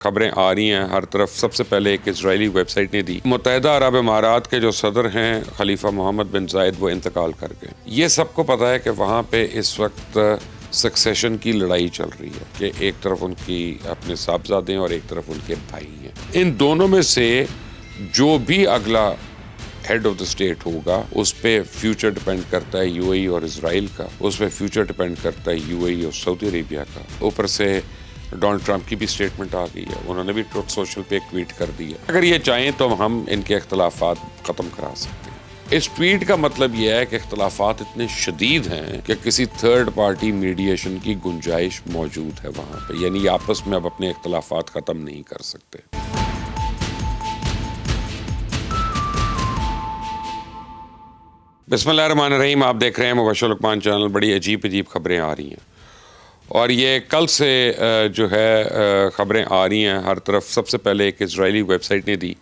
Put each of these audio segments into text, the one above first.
خبریں آ رہی ہیں ہر طرف. سب سے پہلے ایک اسرائیلی ویب سائٹ نے دی متحدہ عرب امارات کے جو صدر ہیں خلیفہ محمد بن زائد وہ انتقال کر گئے. یہ سب کو پتہ ہے کہ وہاں پہ اس وقت سکسیشن کی لڑائی چل رہی ہے کہ ایک طرف ان کی اپنے صاحبزادے ہیں اور ایک طرف ان کے بھائی ہیں. ان دونوں میں سے جو بھی اگلا ہیڈ آف دا اسٹیٹ ہوگا اس پہ فیوچر ڈپینڈ کرتا ہے یو اے ای اور اسرائیل کا. اس پہ فیوچر ڈپینڈ کرتا ہے یو اے ای اور سعودی عربیہ کا. اوپر سے ڈونلڈ ٹرمپ کی بھی سٹیٹمنٹ آ گئی ہے. انہوں نے بھی ٹروتھ سوشل پہ ایک ٹویٹ کر دی ہے. اگر یہ چاہیں تو ہم ان کے اختلافات ختم کرا سکتے ہیں. اس ٹویٹ کا مطلب یہ ہے کہ اختلافات اتنے شدید ہیں کہ کسی تھرڈ پارٹی میڈیشن کی گنجائش موجود ہے وہاں پہ. یعنی آپس میں اب اپنے اختلافات ختم نہیں کر سکتے. بسم اللہ الرحمن الرحیم. آپ دیکھ رہے ہیں مبشر لقمان چینل. بڑی عجیب خبریں آ رہی ہیں اور یہ کل سے جو ہے خبریں آ رہی ہیں ہر طرف. سب سے پہلے ایک اسرائیلی ویب سائٹ نے دی,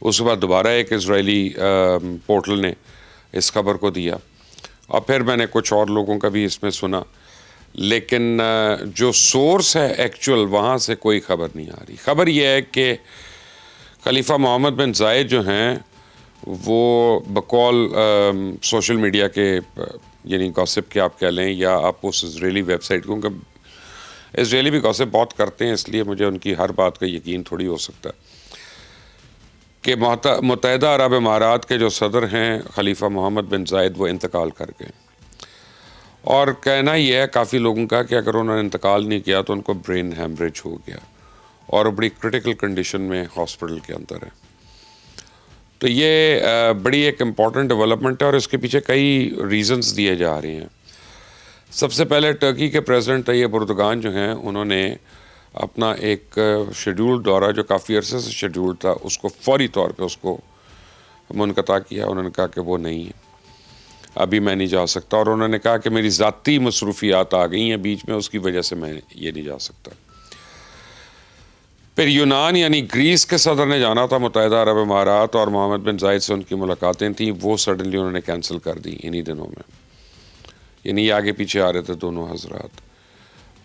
اس کے بعد دوبارہ ایک اسرائیلی پورٹل نے اس خبر کو دیا اور پھر میں نے کچھ اور لوگوں کا بھی اس میں سنا. لیکن جو سورس ہے ایکچول وہاں سے کوئی خبر نہیں آ رہی. خبر یہ ہے کہ خلیفہ محمد بن زائد جو ہیں وہ بقول سوشل میڈیا کے یعنی گوسپ کے آپ کہہ لیں یا آپ اس اسرائیلی ویب سائٹ کو, کیونکہ اسرائیلی بھی گوسپ بہت کرتے ہیں اس لیے مجھے ان کی ہر بات کا یقین تھوڑی ہو سکتا ہے, کہ متحدہ عرب امارات کے جو صدر ہیں خلیفہ محمد بن زائد وہ انتقال کر گئے. اور کہنا یہ ہے کافی لوگوں کا کہ اگر انہوں نے انتقال نہیں کیا تو ان کو برین ہیمریج ہو گیا اور بڑی کرٹیکل کنڈیشن میں ہاسپٹل کے اندر ہے. تو یہ بڑی ایک امپورٹنٹ ڈیولپمنٹ ہے اور اس کے پیچھے کئی ریزنز دیے جا رہے ہیں. سب سے پہلے ٹرکی کے پریزیڈنٹ طیب اردوغان جو ہیں انہوں نے اپنا ایک شیڈول دورہ جو کافی عرصے سے شیڈول تھا اس کو فوری طور پہ اس کو منقطع کیا. انہوں نے کہا کہ وہ نہیں ہے, ابھی میں نہیں جا سکتا. اور انہوں نے کہا کہ میری ذاتی مصروفیات آ گئی ہیں بیچ میں, اس کی وجہ سے میں یہ نہیں جا سکتا. پھر یونان یعنی گریس کے صدر نے جانا تھا متحدہ عرب امارات اور محمد بن زائد سے ان کی ملاقاتیں تھیں, وہ سڈنلی انہوں نے کینسل کر دی انہی دنوں میں. یعنی یہ آگے پیچھے آ رہے تھے دونوں حضرات.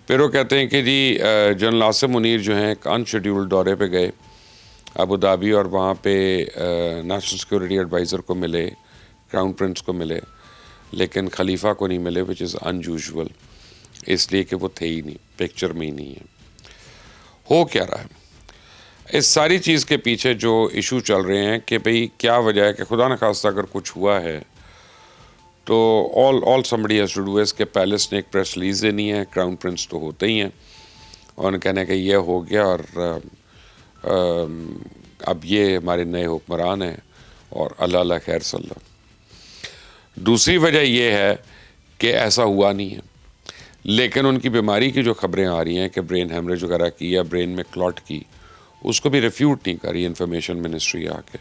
پھر وہ کہتے ہیں کہ جی جنرل عاصم منیر جو ہیں ایک ان شیڈیولڈ دورے پہ گئے ابو دھابی اور وہاں پہ نیشنل سیکورٹی ایڈوائزر کو ملے, کراؤن پرنس کو ملے, لیکن خلیفہ کو نہیں ملے, وچ از ان یوزول, اس لیے کہ وہ تھے ہی نہیں, پکچر میں ہی نہیں ہے. ہو کیا رہا ہے اس ساری چیز کے پیچھے جو ایشو چل رہے ہیں کہ بھئی کیا وجہ ہے کہ خدا نخواستہ اگر کچھ ہوا ہے تو all somebody has to do is کہ پیلس نے ایک پریس ریلیز دینی ہے, کراؤن پرنس تو ہوتے ہی ہیں, اور کہنے کہ یہ ہو گیا اور اب یہ ہمارے نئے حکمران ہیں اور اللہ اللہ خیر صلی اللہ. دوسری وجہ یہ ہے کہ ایسا ہوا نہیں ہے, لیکن ان کی بیماری کی جو خبریں آ رہی ہیں کہ برین ہیمریج وغیرہ کی یا برین میں کلوٹ کی, اس کو بھی ریفیوٹ نہیں کری انفارمیشن منسٹری آ کے.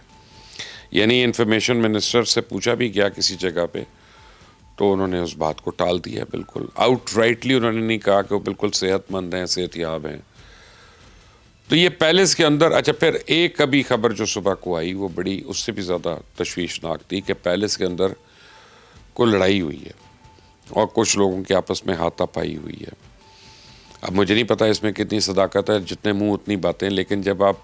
یعنی انفارمیشن منسٹر سے پوچھا بھی گیا کسی جگہ پہ تو انہوں نے اس بات کو ٹال دیا بالکل. آؤٹ رائٹلی انہوں نے نہیں کہا کہ وہ بالکل صحت مند ہیں, صحت یاب ہیں. تو یہ پیلس کے اندر اچھا. پھر ایک ابھی خبر جو صبح کو آئی وہ بڑی اس سے بھی زیادہ تشویشناک تھی کہ پیلس کے اندر کوئی لڑائی ہوئی ہے اور کچھ لوگوں کے آپس میں ہاتھا پائی ہوئی ہے. اب مجھے نہیں پتا اس میں کتنی صداقت ہے, جتنے منہ اتنی باتیں, لیکن جب آپ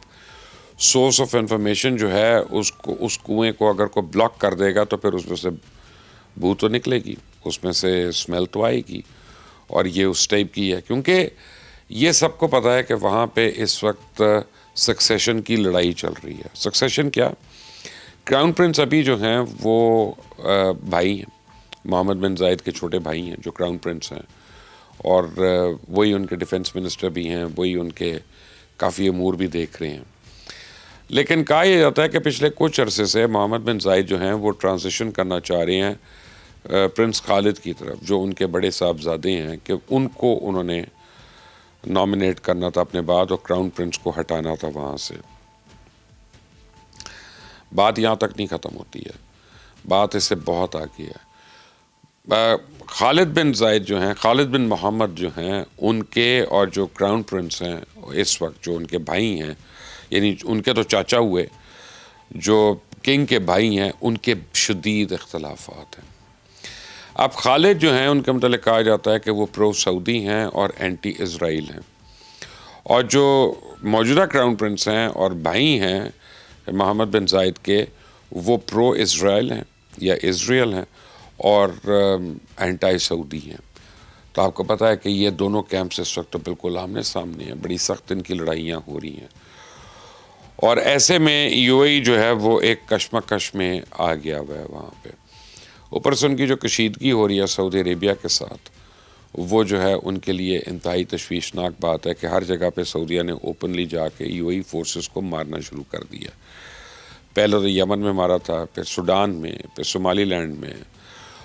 سورس آف انفارمیشن جو ہے اس کنویں کو اگر کوئی بلاک کر دے گا تو پھر اس میں سے بو تو نکلے گی, اس میں سے اسمیل تو آئے گی, اور یہ اس ٹائپ کی ہے. کیونکہ یہ سب کو پتہ ہے کہ وہاں پہ اس وقت سکسیشن کی لڑائی چل رہی ہے. سکسیشن کیا, کراؤن پرنس ابھی جو ہیں وہ بھائی ہیں, محمد بن زائد کے چھوٹے بھائی ہیں جو کراؤن پرنس ہیں, اور وہی ان کے ڈیفنس منسٹر بھی ہیں, وہی ان کے کافی امور بھی دیکھ رہے ہیں. لیکن کہا یہ جاتا ہے کہ پچھلے کچھ عرصے سے محمد بن زائد جو ہیں وہ ٹرانزیشن کرنا چاہ رہے ہیں پرنس خالد کی طرف, جو ان کے بڑے صاحبزادے ہیں, کہ ان کو انہوں نے نامنیٹ کرنا تھا اپنے بعد اور کراؤن پرنس کو ہٹانا تھا وہاں سے. بات یہاں تک نہیں ختم ہوتی ہے, بات اس سے بہت آگے ہے. خالد بن زائد جو ہیں, خالد بن محمد جو ہیں, ان کے اور جو کراؤن پرنس ہیں اس وقت جو ان کے بھائی ہیں, یعنی ان کے تو چاچا ہوئے, جو کنگ کے بھائی ہیں, ان کے شدید اختلافات ہیں. اب خالد جو ہیں ان کے متعلق کہا جاتا ہے کہ وہ پرو سعودی ہیں اور اینٹی اسرائیل ہیں, اور جو موجودہ کراؤن پرنس ہیں اور بھائی ہیں محمد بن زائد کے، وہ پرو اسرائیل ہیں یا اسرائیل ہیں اور اینٹائی سعودی ہیں. تو آپ کو پتہ ہے کہ یہ دونوں کیمپس اس وقت تو بالکل آمنے سامنے ہیں، بڑی سخت ان کی لڑائیاں ہو رہی ہیں. اور ایسے میں یو اے ای جو ہے وہ ایک کشمکش میں آ گیا ہوا ہے وہاں پہ. اوپر سے ان کی جو کشیدگی ہو رہی ہے سعودی عربیہ کے ساتھ، وہ جو ہے ان کے لیے انتہائی تشویشناک بات ہے کہ ہر جگہ پہ سعودیہ نے اوپنلی جا کے یو اے ای فورسز کو مارنا شروع کر دیا. پہلے تو یمن میں مارا تھا، پھر سوڈان میں، پھر صومالی لینڈ میں،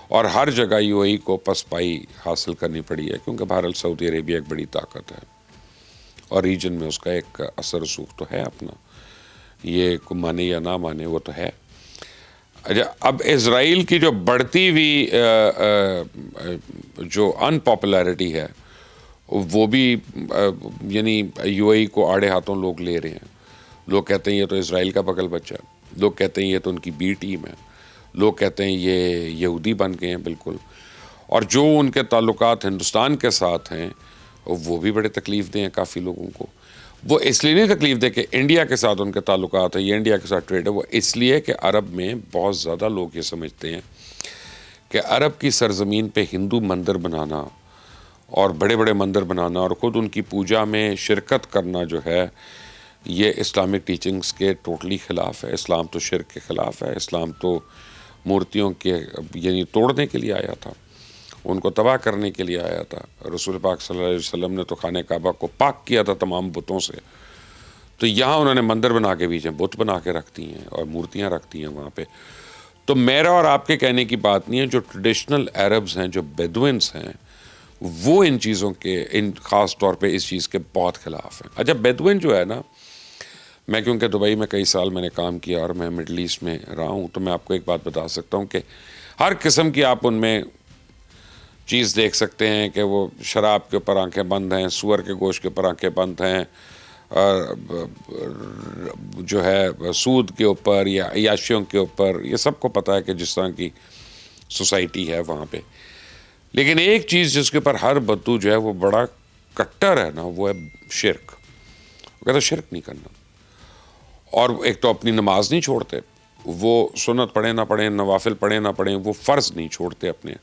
اور ہر جگہ یو اے ای کو پسپائی حاصل کرنی پڑی ہے، کیونکہ بہرحال سعودی عربیہ ایک بڑی طاقت ہے اور ریجن میں اس کا ایک اثر رسوخ تو ہے اپنا، یہ کو مانے یا نہ مانے وہ تو ہے. اب اسرائیل کی جو بڑھتی ہوئی جو ان پاپولیرٹی ہے، وہ بھی یعنی یو اے ای کو آڑے ہاتھوں لوگ لے رہے ہیں. لوگ کہتے ہیں یہ تو اسرائیل کا بغل بچہ ہے، لوگ کہتے ہیں یہ تو ان کی بی ٹیم ہے، لوگ کہتے ہیں یہ یہودی بن گئے ہیں بالکل. اور جو ان کے تعلقات ہندوستان کے ساتھ ہیں وہ بھی بڑے تکلیف دہ ہیں کافی لوگوں کو. وہ اس لیے نہیں تکلیف دہ کہ انڈیا کے ساتھ ان کے تعلقات ہیں یا انڈیا کے ساتھ ٹریڈ ہے، وہ اس لیے کہ عرب میں بہت زیادہ لوگ یہ سمجھتے ہیں کہ عرب کی سرزمین پہ ہندو مندر بنانا اور بڑے بڑے مندر بنانا اور خود ان کی پوجا میں شرکت کرنا جو ہے، یہ اسلامک ٹیچنگز کے ٹوٹلی خلاف ہے. اسلام تو شرک کے خلاف ہے، اسلام تو مورتیوں کے یعنی توڑنے کے لیے آیا تھا، ان کو تباہ کرنے کے لیے آیا تھا. رسول پاک صلی اللہ علیہ وسلم نے تو خانہ کعبہ کو پاک کیا تھا تمام بتوں سے. تو یہاں انہوں نے مندر بنا کے بیچ میں بت بنا کے رکھتی ہیں اور مورتیاں رکھتی ہیں وہاں پہ. تو میرا اور آپ کے کہنے کی بات نہیں ہے، جو ٹریڈیشنل عربز ہیں، جو بیدوینس ہیں، وہ ان چیزوں کے خاص طور پہ اس چیز کے بہت خلاف ہیں. اچھا بیدوین جو ہے نا، میں کیونکہ دبئی میں کئی سال میں نے کام کیا اور میں مڈل ایسٹ میں رہا ہوں، تو میں آپ کو ایک بات بتا سکتا ہوں کہ ہر قسم کی آپ ان میں چیز دیکھ سکتے ہیں کہ وہ شراب کے اوپر آنکھیں بند ہیں، سور کے گوشت کے اوپر آنکھیں بند ہیں، جو ہے سود کے اوپر یا عیاشیوں کے اوپر. یہ سب کو پتہ ہے کہ جس طرح کی سوسائٹی ہے وہاں پہ. لیکن ایک چیز جس کے اوپر ہر بدو جو ہے وہ بڑا کٹر ہے نا، وہ ہے شرک. وہ کہتا ہے شرک نہیں کرنا. اور ایک تو اپنی نماز نہیں چھوڑتے، وہ سنت پڑھیں نہ پڑھیں، نوافل پڑھیں نہ پڑھیں، وہ فرض نہیں چھوڑتے اپنے.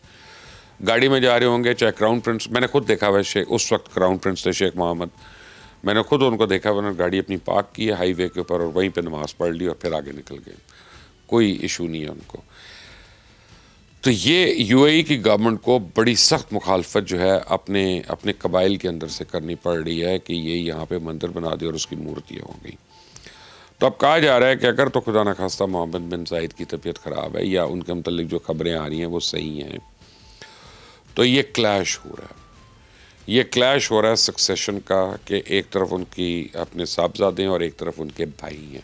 گاڑی میں جا رہے ہوں گے، چاہے کراؤن پرنس، میں نے خود دیکھا ہوا اس وقت کراؤن پرنس تھے شیخ محمد، میں نے خود ان کو دیکھا ہوا، انہوں نے گاڑی اپنی پارک کی ہے ہائی وے کے اوپر اور وہیں پہ نماز پڑھ لی اور پھر آگے نکل گئے، کوئی ایشو نہیں ہے ان کو. تو یہ یو اے ای کی گورنمنٹ کو بڑی سخت مخالفت جو ہے اپنے قبائل کے اندر سے کرنی پڑ رہی ہے کہ یہ یہاں پہ مندر بنا دے اور اس کی مورتیاں ہو گئی. تو اب کہا جا رہا ہے کہ اگر تو خدا نخواستہ محمد بن زائد کی طبیعت خراب ہے یا ان کے متعلق جو خبریں آ رہی ہیں وہ صحیح ہیں، تو یہ کلیش ہو رہا ہے. یہ کلیش ہو رہا ہے سکسیشن کا کہ ایک طرف ان کی اپنے صاحبزادے ہیں اور ایک طرف ان کے بھائی ہیں.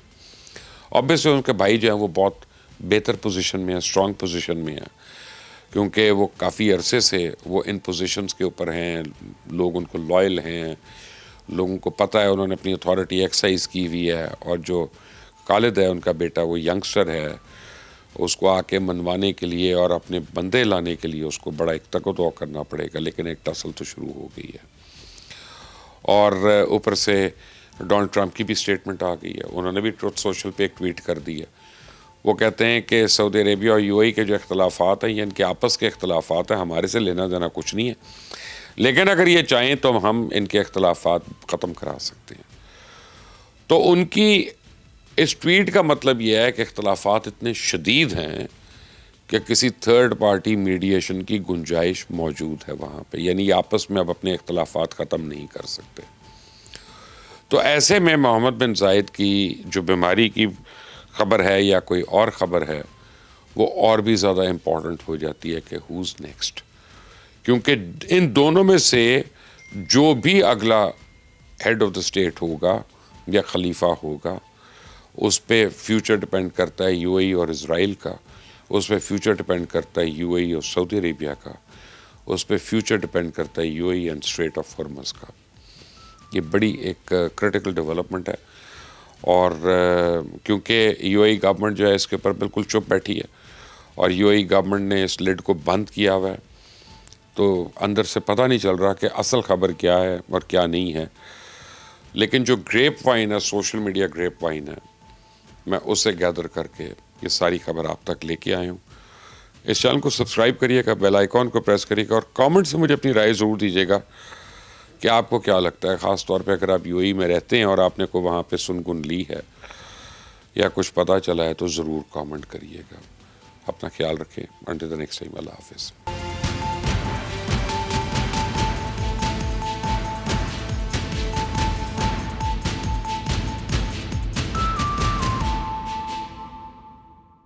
obviously ان کے بھائی جو ہیں وہ بہت بہتر پوزیشن میں ہیں، اسٹرانگ پوزیشن میں ہیں، کیونکہ وہ کافی عرصے سے وہ ان پوزیشنز کے اوپر ہیں، لوگ ان کو لائل ہیں، لوگوں کو پتہ ہے، انہوں نے اپنی اتھارٹی ایکسرسائز کی ہوئی ہے. اور جو خالد ہے ان کا بیٹا، وہ ینگسٹر ہے، اس کو آ کے منوانے کے لیے اور اپنے بندے لانے کے لیے اس کو بڑا ایک تک و تو کرنا پڑے گا. لیکن ایک ٹسل تو شروع ہو گئی ہے. اور اوپر سے ڈونلڈ ٹرمپ کی بھی سٹیٹمنٹ آ گئی ہے، انہوں نے بھی ٹروتھ سوشل پہ ایک ٹویٹ کر دی ہے. وہ کہتے ہیں کہ سعودی عربیہ اور یو اے ای کے جو اختلافات ہیں یہ ان کے آپس کے اختلافات ہیں، ہمارے سے لینا دینا کچھ نہیں ہے، لیکن اگر یہ چاہیں تو ہم ان کے اختلافات ختم کرا سکتے ہیں. تو ان کی اس ٹویٹ کا مطلب یہ ہے کہ اختلافات اتنے شدید ہیں کہ کسی تھرڈ پارٹی میڈیشن کی گنجائش موجود ہے وہاں پہ، یعنی آپس میں اب اپنے اختلافات ختم نہیں کر سکتے. تو ایسے میں محمد بن زائد کی جو بیماری کی خبر ہے یا کوئی اور خبر ہے، وہ اور بھی زیادہ امپورٹنٹ ہو جاتی ہے کہ ہوز نیکسٹ. کیونکہ ان دونوں میں سے جو بھی اگلا ہیڈ آف دا اسٹیٹ ہوگا یا خلیفہ ہوگا، اس پہ فیوچر ڈپینڈ کرتا ہے یو اے ای اور اسرائیل کا، اس پہ فیوچر ڈپینڈ کرتا ہے یو اے ای اور سعودی عربیہ کا، اس پہ فیوچر ڈپینڈ کرتا ہے U A E and strait of Hormuz کا. یہ بڑی ایک کریٹیکل ڈیولپمنٹ ہے. اور کیونکہ یو اے ای گورنمنٹ جو ہے اس کے اوپر بالکل چپ بیٹھی ہے اور یو اے ای گورنمنٹ نے اس لڈ کو بند کیا ہوا ہے، تو اندر سے پتہ نہیں چل رہا کہ اصل خبر کیا ہے اور کیا نہیں ہے. لیکن جو گریپ وائن ہے، سوشل میڈیا گریپ وائن ہے، میں اسے گیدر کر کے یہ ساری خبر آپ تک لے کے آیا ہوں. اس چینل کو سبسکرائب کریے گا، بیل آئیکن کو پریس کریے گا، اور کامنٹ سے مجھے اپنی رائے ضرور دیجیے گا کہ آپ کو کیا لگتا ہے. خاص طور پہ اگر آپ یو اے ای میں رہتے ہیں اور آپ نے کو وہاں پہ سنگن لی ہے یا کچھ پتہ چلا ہے تو ضرور کامنٹ کریے گا. اپنا خیال رکھیں. انٹل دی نیکسٹ ٹائم، اللہ حافظ.